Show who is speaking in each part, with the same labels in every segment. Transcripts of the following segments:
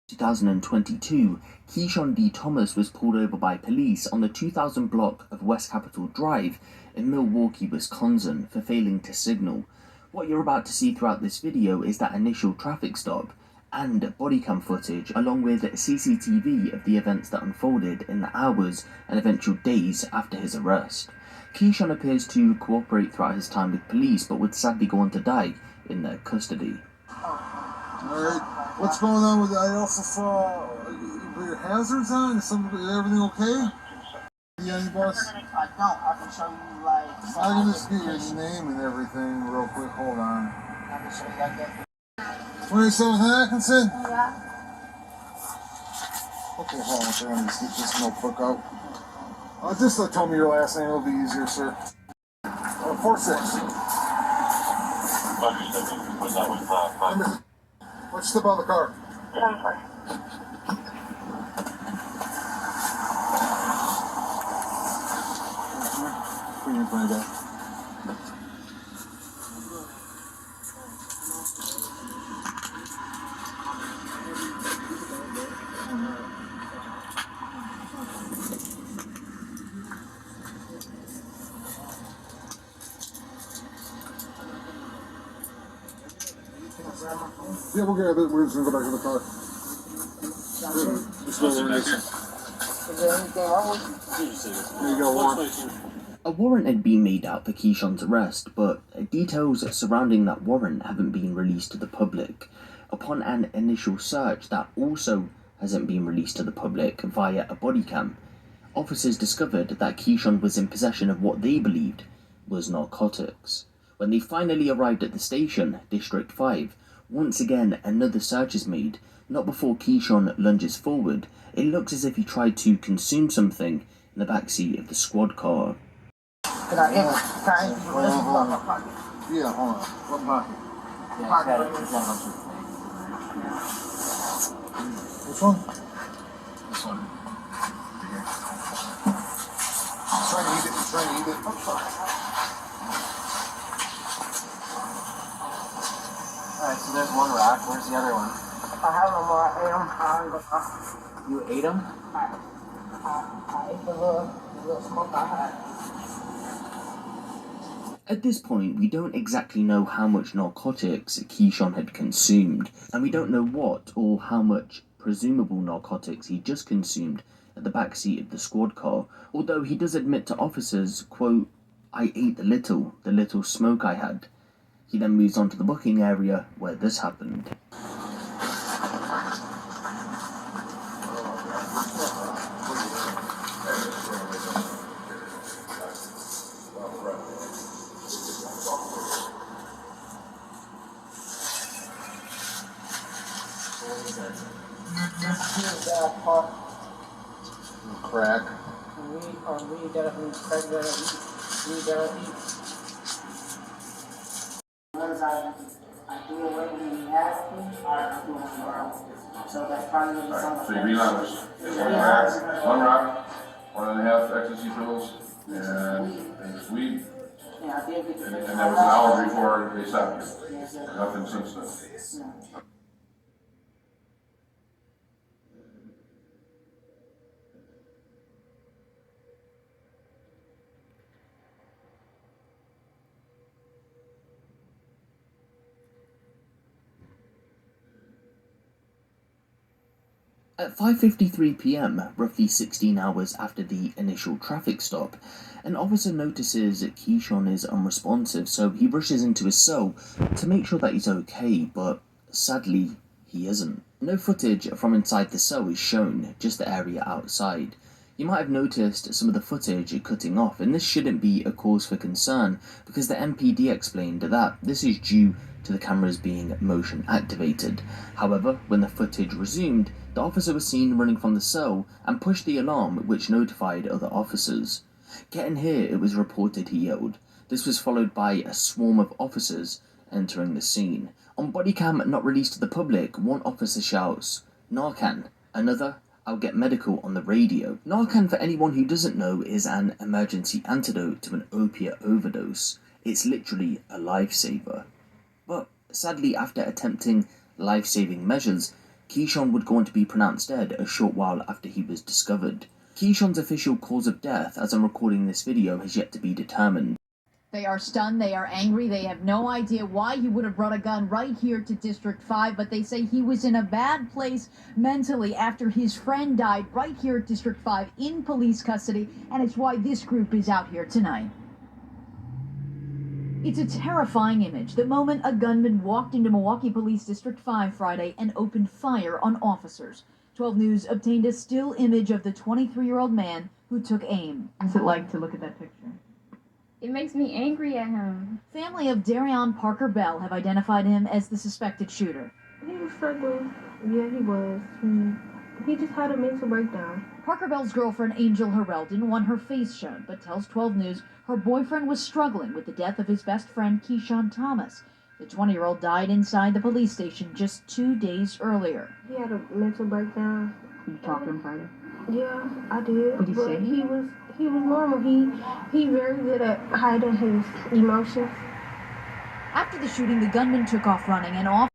Speaker 1: 2022, Keyshawn D. Thomas was pulled over by police on the 2000 block of West Capitol Drive in Milwaukee, Wisconsin for failing to signal. What you're about to see throughout this video is that initial traffic stop and body cam footage along with CCTV of the events that unfolded in the hours and eventual days after his arrest. Keyshawn appears to cooperate throughout his time with police but would sadly go on to die in their custody.
Speaker 2: Alright, what's going on with I also put your hazards on? Is everything okay? Yeah, any bus?
Speaker 3: I don't. I can show you like.
Speaker 2: I can just get your name and everything real quick. Hold on.
Speaker 3: I can show you that.
Speaker 2: 27th Atkinson?
Speaker 3: Yeah.
Speaker 2: Okay, hold on. I'm just get this notebook out. Just tell me your last name. It'll be easier, sir. 46. Let's step out of the car. Put your phone back. Yeah, we'll grab it. We're just gonna go back to the car. Just go over this.
Speaker 3: Is there anything wrong with you?
Speaker 2: There you go, Warren.
Speaker 1: A warrant had been made out for Keyshawn's arrest, but details surrounding that warrant haven't been released to the public. Upon an initial search that also hasn't been released to the public via a body cam, officers discovered that Keyshawn was in possession of what they believed was narcotics. When they finally arrived at the station, District 5, once again another search is made. Not before Keyshawn lunges forward. It looks as if he tried to consume something in the backseat of the squad car.
Speaker 3: Can I enter? Can I enter your pocket?
Speaker 2: Yeah, hold on. What pocket? Which one?
Speaker 4: This one.
Speaker 2: Trying to eat it. Trying to eat it.
Speaker 4: Alright, so there's one rock. Where's the other one?
Speaker 3: I have no more. I ate them.
Speaker 4: You ate them?
Speaker 3: I ate the little smoke I had.
Speaker 1: At this point, we don't exactly know how much narcotics Keyshawn had consumed, and we don't know what or how much presumable narcotics he just consumed at the backseat of the squad car, although he does admit to officers, quote, "I ate the little smoke I had." He then moves on to the booking area where this happened.
Speaker 2: Crack.
Speaker 3: Weed that I eat. I do it when we have to, I do it when so that's probably going to be something.
Speaker 5: So you be honest. One rock, 1.5 ecstasy pills, and it's weed.
Speaker 3: Yeah, I did get
Speaker 5: And that was an hour before they stopped you.
Speaker 3: Yes, sir.
Speaker 5: Nothing since then.
Speaker 3: Yeah.
Speaker 1: At 5:53 p.m, roughly 16 hours after the initial traffic stop, an officer notices that Keyshawn is unresponsive, so he rushes into his cell to make sure that he's okay, but sadly, he isn't. No footage from inside the cell is shown, just the area outside. You might have noticed some of the footage cutting off, and this shouldn't be a cause for concern, because the MPD explained that this is due to the cameras being motion activated. However, when the footage resumed, the officer was seen running from the cell and pushed the alarm, which notified other officers. "Get in here," it was reported he yelled. This was followed by a swarm of officers entering the scene. On body cam not released to the public, one officer shouts, "Narcan," another, "I'll get medical" on the radio. Narcan, for anyone who doesn't know, is an emergency antidote to an opiate overdose. It's literally a lifesaver. But sadly, after attempting life-saving measures, Keyshawn would go on to be pronounced dead a short while after he was discovered. Keyshawn's official cause of death, as I'm recording this video, has yet to be determined.
Speaker 6: They are stunned, they are angry, they have no idea why he would have brought a gun right here to District 5, but they say he was in a bad place mentally after his friend died right here at District 5 in police custody, and it's why this group is out here tonight. It's a terrifying image, the moment a gunman walked into Milwaukee Police District 5 Friday and opened fire on officers. 12 News obtained a still image of the 23-year-old man who took aim. What's it like to look at that picture?
Speaker 7: It makes me angry at him.
Speaker 6: Family of Darion Parker Bell have identified him as the suspected shooter.
Speaker 8: He was struggling. Yeah, he was. He just had a mental breakdown.
Speaker 6: Parker Bell's girlfriend, Angel Harrell, didn't want her face shown, but tells 12 News her boyfriend was struggling with the death of his best friend, Keyshawn Thomas. The 20-year-old died inside the police station just 2 days earlier.
Speaker 8: He had a mental breakdown.
Speaker 6: Did you talk to him Friday?
Speaker 8: Yeah, I did.
Speaker 6: What did he
Speaker 8: but
Speaker 6: say?
Speaker 8: He was normal. He very good at hiding his emotions.
Speaker 6: After the shooting, the gunman took off running and off.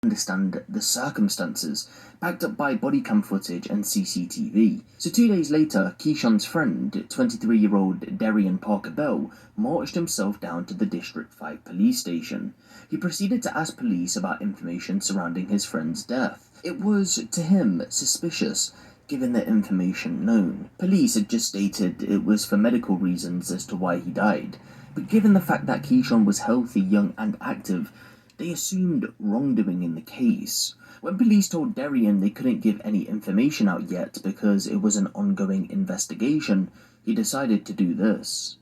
Speaker 1: Understand the circumstances, backed up by body cam footage and CCTV. So 2 days later, Keyshawn's friend, 23-year-old Darion Parker Bell, marched himself down to the District 5 police station. He proceeded to ask police about information surrounding his friend's death. It was, to him, suspicious, given the information known. Police had just stated it was for medical reasons as to why he died, but given the fact that Keyshawn was healthy, young and active, they assumed wrongdoing in the case. When police told Darion they couldn't give any information out yet because it was an ongoing investigation, he decided to do this.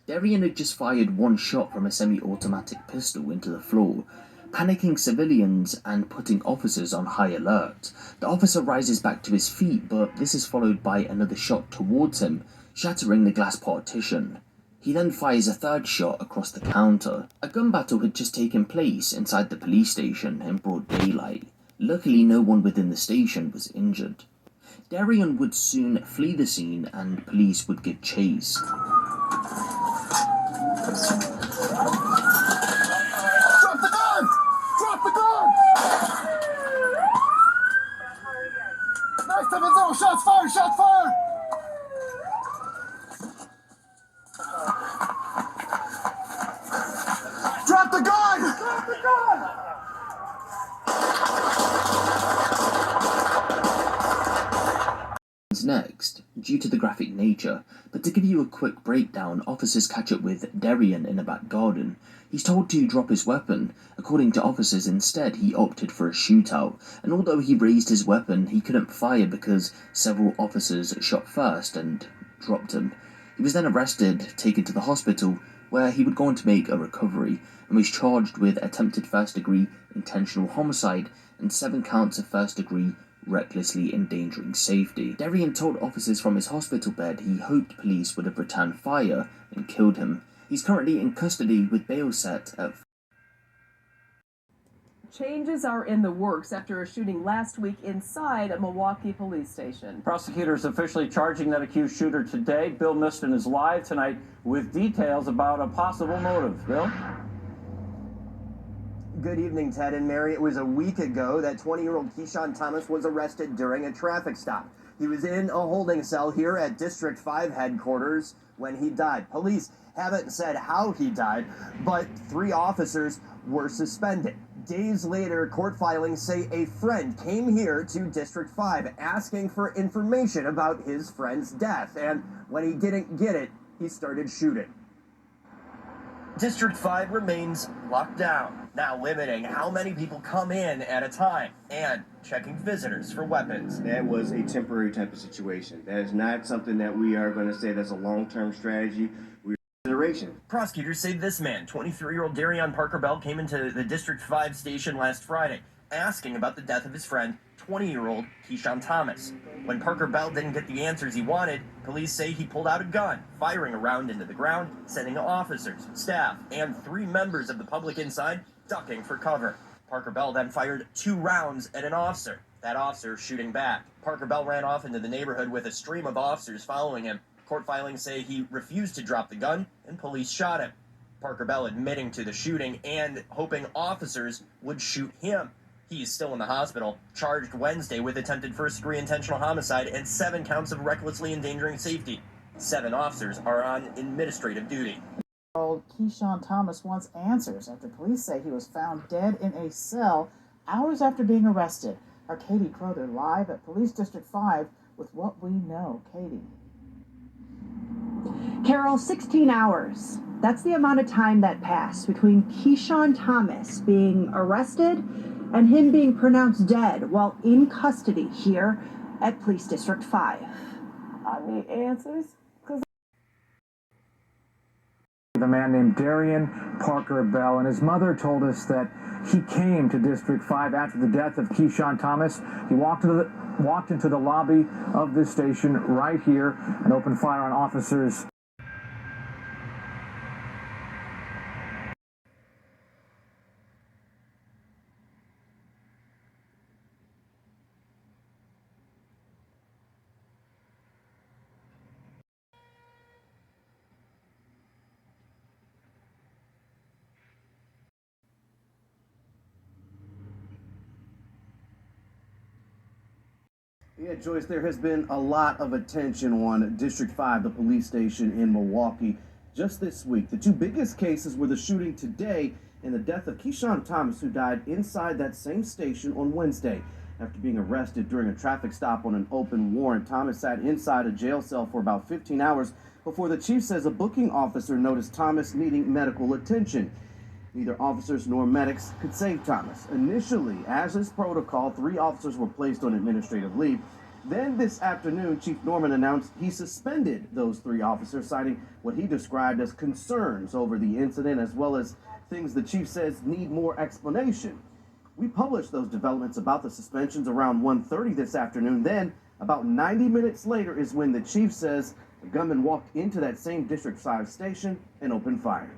Speaker 1: Darion had just fired one shot from a semi-automatic pistol into the floor, panicking civilians and putting officers on high alert. The officer rises back to his feet, but this is followed by another shot towards him, shattering the glass partition. He then fires a third shot across the counter. A gun battle had just taken place inside the police station in broad daylight. Luckily, no one within the station was injured. Darion would soon flee the scene and police would give chase.
Speaker 2: Drop the gun! Drop the gun! Next time it's over. Shots fired! Shots fired! Drop the gun! Drop the gun!
Speaker 1: Next, due to the graphic nature, but to give you a quick breakdown, officers catch up with Darion in a back garden. He's told to drop his weapon. According to officers, instead he opted for a shootout, and although he raised his weapon, he couldn't fire because several officers shot first and dropped him. He was then arrested, taken to the hospital, where he would go on to make a recovery, and was charged with attempted first-degree intentional homicide and 7 counts of first-degree recklessly endangering safety. Darion told officers from his hospital bed he hoped police would have returned fire and killed him. He's currently in custody with bail set at...
Speaker 9: Changes are in the works after a shooting last week inside a Milwaukee police station.
Speaker 10: Prosecutors officially charging that accused shooter today. Bill Miston is live tonight with details about a possible motive. Bill?
Speaker 11: Good evening, Ted and Mary. It was a week ago that 20-year-old Keyshawn Thomas was arrested during a traffic stop. He was in a holding cell here at District 5 headquarters when he died. Police haven't said how he died, but 3 officers were suspended. Days later, court filings say a friend came here to District 5 asking for information about his friend's death, and when he didn't get it, he started shooting. District 5 remains locked down, now limiting how many people come in at a time and checking visitors for weapons.
Speaker 12: That was a temporary type of situation. That is not something that we are going to say that's a long-term strategy.
Speaker 11: Prosecutors say this man, 23-year-old Darion Parker Bell, came into the District 5 station last Friday, asking about the death of his friend, 20-year-old Keyshawn Thomas. When Parker Bell didn't get the answers he wanted, police say he pulled out a gun, firing a round into the ground, sending officers, staff, and 3 members of the public inside ducking for cover. Parker Bell then fired 2 rounds at an officer, that officer shooting back. Parker Bell ran off into the neighborhood with a stream of officers following him. Court filings say he refused to drop the gun, and police shot him. Parker Bell admitting to the shooting and hoping officers would shoot him. He is still in the hospital, charged Wednesday with attempted first-degree intentional homicide and 7 counts of recklessly endangering safety. 7 officers are on administrative duty.
Speaker 13: Keyshawn Thomas wants answers after police say he was found dead in a cell hours after being arrested. Our Katie Crowther live at Police District 5 with what we know. Katie.
Speaker 14: Carol, 16 hours. That's the amount of time that passed between Keyshawn Thomas being arrested and him being pronounced dead while in custody here at Police District 5.
Speaker 13: I need answers.
Speaker 15: A man named Darion Parker Bell, and his mother told us that he came to District 5 after the death of Keyshawn Thomas. He walked into the lobby of this station right here and opened fire on officers.
Speaker 16: Yeah, Joyce, there has been a lot of attention on District 5, the police station in Milwaukee, just this week. The 2 biggest cases were the shooting today and the death of Keyshawn Thomas, who died inside that same station on Wednesday after being arrested during a traffic stop on an open warrant. Thomas sat inside a jail cell for about 15 hours before the chief says a booking officer noticed Thomas needing medical attention. Neither officers nor medics could save Thomas. Initially, as is protocol, 3 officers were placed on administrative leave. Then this afternoon, Chief Norman announced he suspended those 3 officers, citing what he described as concerns over the incident, as well as things the chief says need more explanation. We published those developments about the suspensions around 1:30 this afternoon. Then, about 90 minutes later, is when the chief says the gunman walked into that same District 5 station and opened fire.